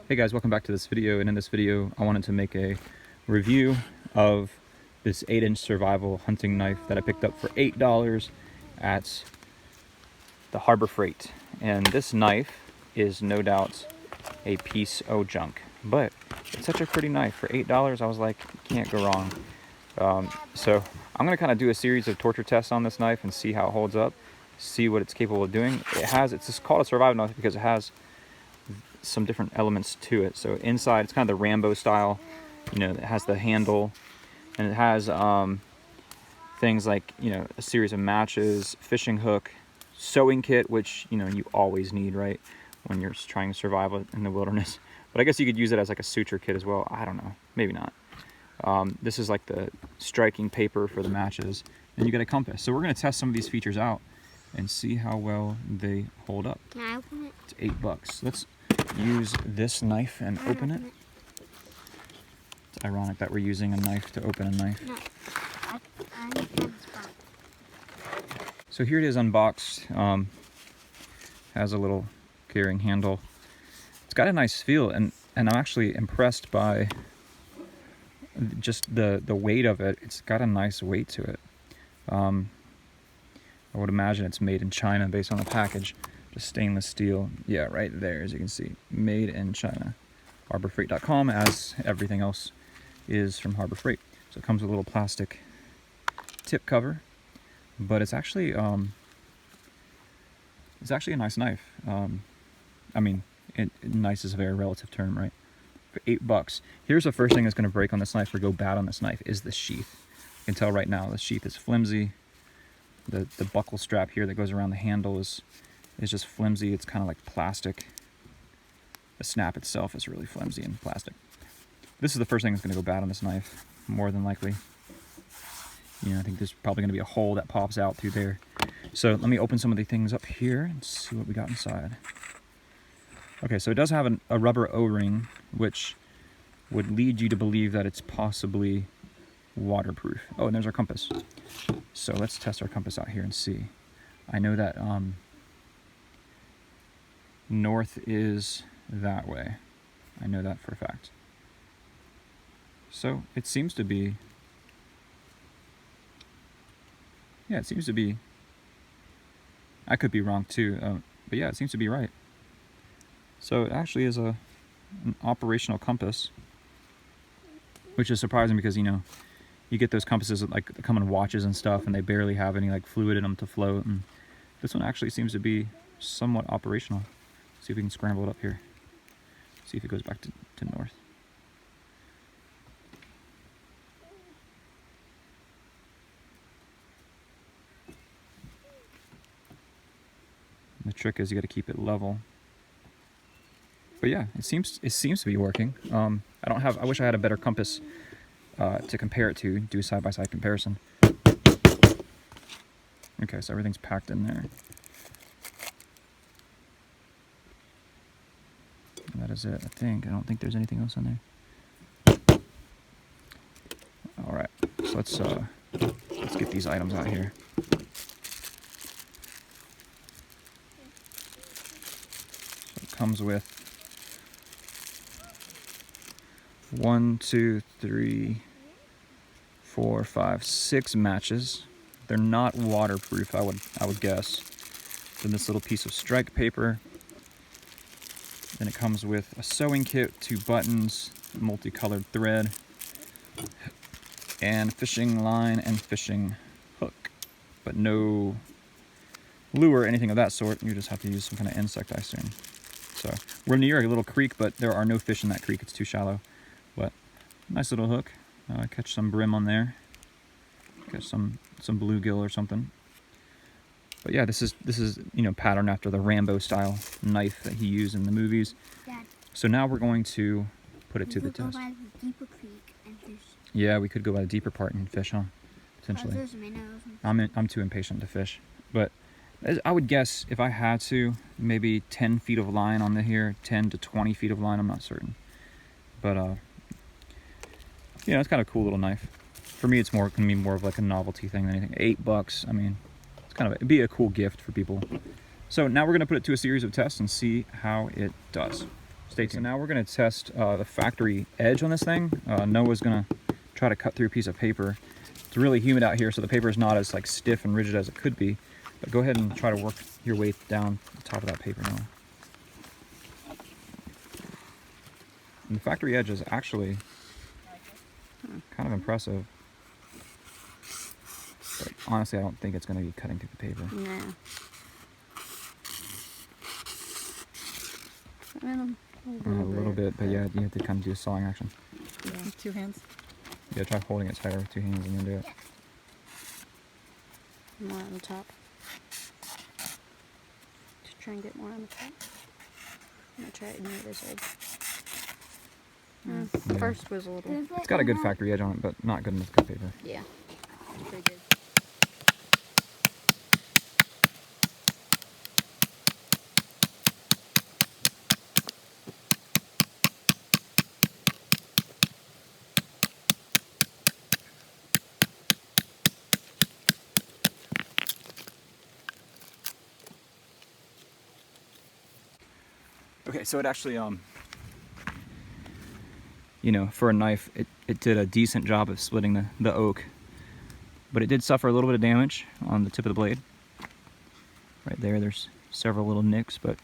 Hey guys, welcome back to this video, and in this video I wanted to make a review of this 8-inch survival hunting knife that I picked up for $8 at the Harbor Freight. And this knife is no doubt a piece of junk, but it's such a pretty knife. For $8 I was like, can't go wrong. So I'm going to kind of do a series of torture tests on this knife and see how it holds up, see what it's capable of doing. It's just called a survival knife because it has some different elements to it. So inside it's kind of the Rambo style, it has the handle, and it has things like a series of matches, fishing hook, sewing kit, which you always need, right, when you're trying to survive in the wilderness. But I guess you could use it as like a suture kit as well. I don't know, maybe not. This is like the striking paper for the matches, and you get a compass. So we're going to test some of these features out and see how well they hold up. Can I open it? It's $8. Let's use this knife and open it. It's ironic that we're using a knife to open a knife. No, I need this box. So here it is unboxed. Has a little carrying handle. It's got a nice feel, and I'm actually impressed by just the weight of it. It's got a nice weight to it. I would imagine it's made in China based on the package. Just stainless steel. Yeah, right there, as you can see. Made in China. HarborFreight.com, as everything else is from Harbor Freight. So it comes with a little plastic tip cover, but it's actually a nice knife. I mean, nice is a very relative term, right? For $8. Here's the first thing that's going to break on this knife or go bad on this knife is the sheath. You can tell right now the sheath is flimsy. The buckle strap here that goes around the handle is just flimsy. It's kind of like plastic. The snap itself is really flimsy and plastic. This is the first thing that's going to go bad on this knife, more than likely. I think there's probably going to be a hole that pops out through there. So let me open some of the things up here and see what we got inside. Okay, so it does have a rubber O-ring, which would lead you to believe that it's possibly waterproof. Oh, and there's our compass. So let's test our compass out here and see. I know that north is that way. I know that for a fact. So it seems to be, yeah, it seems to be, I could be wrong too, but yeah, it seems to be right. So it actually is an operational compass, which is surprising because, you get those compasses that come in watches and stuff, and they barely have any fluid in them to float. And this one actually seems to be somewhat operational. See if we can scramble it up here. See if it goes back to north. And the trick is you got to keep it level. But yeah, it seems to be working. I wish I had a better compass to compare it to, do a side-by-side comparison. Okay, so everything's packed in there. And that is it, I think. I don't think there's anything else in there. Alright, so let's get these items out here. So it comes with 1, 2, 3, 4, 5, 6 matches. They're not waterproof, I would guess. Then this little piece of strike paper. Then it comes with a sewing kit, 2 buttons, multicolored thread, and fishing line and fishing hook. But no lure or anything of that sort. You just have to use some kind of insect, I assume. So we're near a little creek, but there are no fish in that creek. It's too shallow. But nice little hook. Catch some brim on there. Catch some bluegill or something. But yeah, this is patterned after the Rambo style knife that he used in the movies. Dad, so now we're going to put it to the test. Go by the deeper creek and fish. Yeah, we could go by the deeper part and fish, huh? Potentially. There's minnows. I'm too impatient to fish, but I would guess if I had to, maybe 10 feet of line on here, 10 to 20 feet of line. I'm not certain, but it's kind of a cool little knife. For me, it's going to be more of like a novelty thing than anything. $8. I mean, it'd be a cool gift for people. So now we're going to put it to a series of tests and see how it does. Stay tuned. So now we're going to test the factory edge on this thing. Noah's going to try to cut through a piece of paper. It's really humid out here, so the paper is not as like stiff and rigid as it could be. But go ahead and try to work your way down the top of that paper, Noah. And the factory edge is actually kind of impressive. But honestly, I don't think it's going to be cutting through the paper. No. A little bit, but yeah, you have to kind of do a sawing action. Yeah. 2 hands. Yeah, try holding it tighter with 2 hands and then do it. More on the top. Just try and get more on the top. I'm gonna try it near this edge. Yeah. First was a little. It's got a good factory edge on it, but not good enough to cut paper. Yeah. It's pretty good. Okay, so it actually, you know, for a knife, it did a decent job of splitting the oak, but it did suffer a little bit of damage on the tip of the blade. Right there, there's several little nicks, but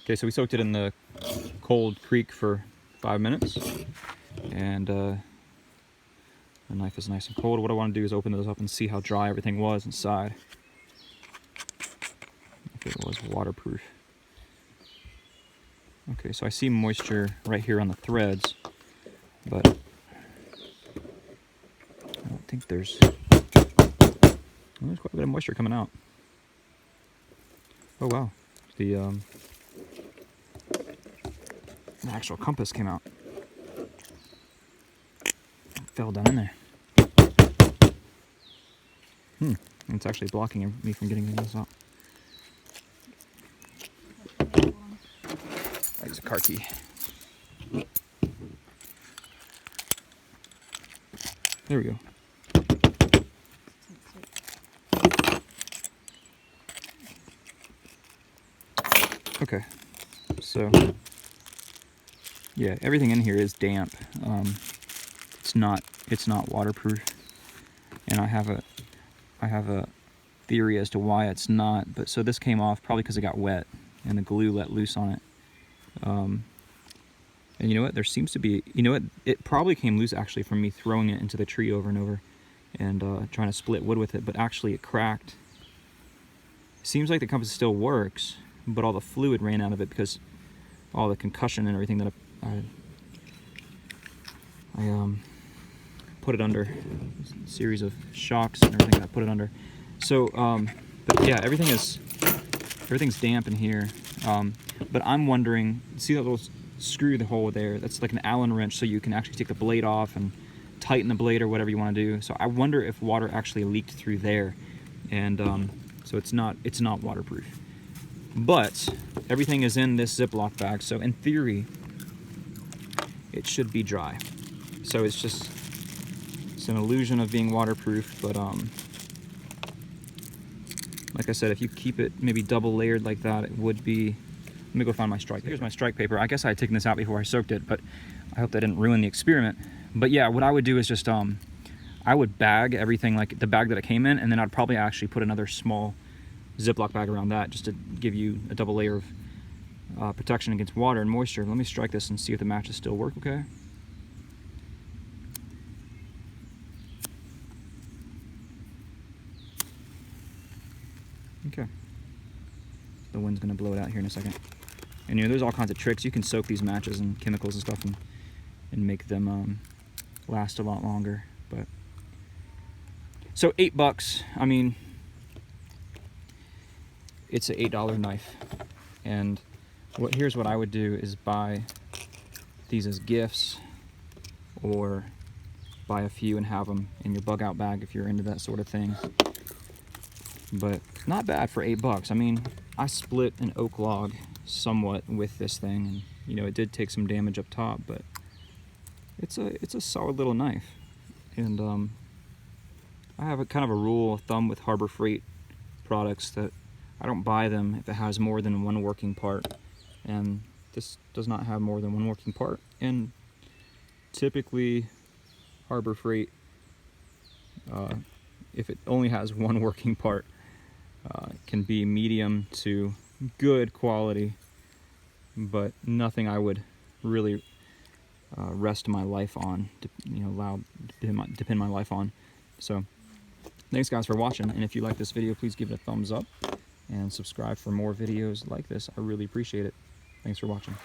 okay, so we soaked it in the cold creek for 5 minutes, and the knife is nice and cold. What I want to do is open those up and see how dry everything was inside. If it was waterproof. Okay, so I see moisture right here on the threads, but I don't think there's quite a bit of moisture coming out. Oh wow, the actual compass came out. It fell down in there. It's actually blocking me from getting this out. I'll use a car key. There we go. Okay, so yeah, everything in here is damp. It's not waterproof, and I have a theory as to why it's not. But so this came off probably because it got wet and the glue let loose on it. And you know what? There seems to be, you know what? It probably came loose actually from me throwing it into the tree over and over and trying to split wood with it, but actually it cracked. Seems like the compass still works, but all the fluid ran out of it because all the concussion and everything that I put it under, a series of shocks and everything that I put it under. So, but yeah, everything's damp in here. But I'm wondering, see that little screw the hole there. That's like an Allen wrench, so you can actually take the blade off and tighten the blade or whatever you want to do. So I wonder if water actually leaked through there, and so it's not waterproof. But everything is in this Ziploc bag, so in theory it should be dry. So it's an illusion of being waterproof, but like I said, if you keep it maybe double layered like that, it would be. Let me go find my strike paper. Here's my strike paper. I guess I had taken this out before I soaked it, but I hope that didn't ruin the experiment. But yeah, what I would do is just I would bag everything like the bag that it came in, and then I'd probably actually put another small Ziploc bag around that just to give you a double layer of protection against water and moisture. Let me strike this and see if the matches still work, okay? Okay. The wind's gonna blow it out here in a second. And you know, there's all kinds of tricks. You can soak these matches in chemicals and stuff and make them last a lot longer. But so $8, I mean, it's an $8 knife. And here's what I would do is buy these as gifts, or buy a few and have them in your bug out bag if you're into that sort of thing. But not bad for $8. I mean, I split an oak log somewhat with this thing, and you know, it did take some damage up top, but it's a solid little knife. And I have a kind of a rule of thumb with Harbor Freight products that I don't buy them if it has more than one working part, and this does not have more than one working part. And typically Harbor Freight, if it only has one working part, can be medium to good quality, but nothing I would really rest my life on, depend my life on. So thanks guys for watching, and if you like this video, please give it a thumbs up and subscribe for more videos like this. I really appreciate it. Thanks for watching.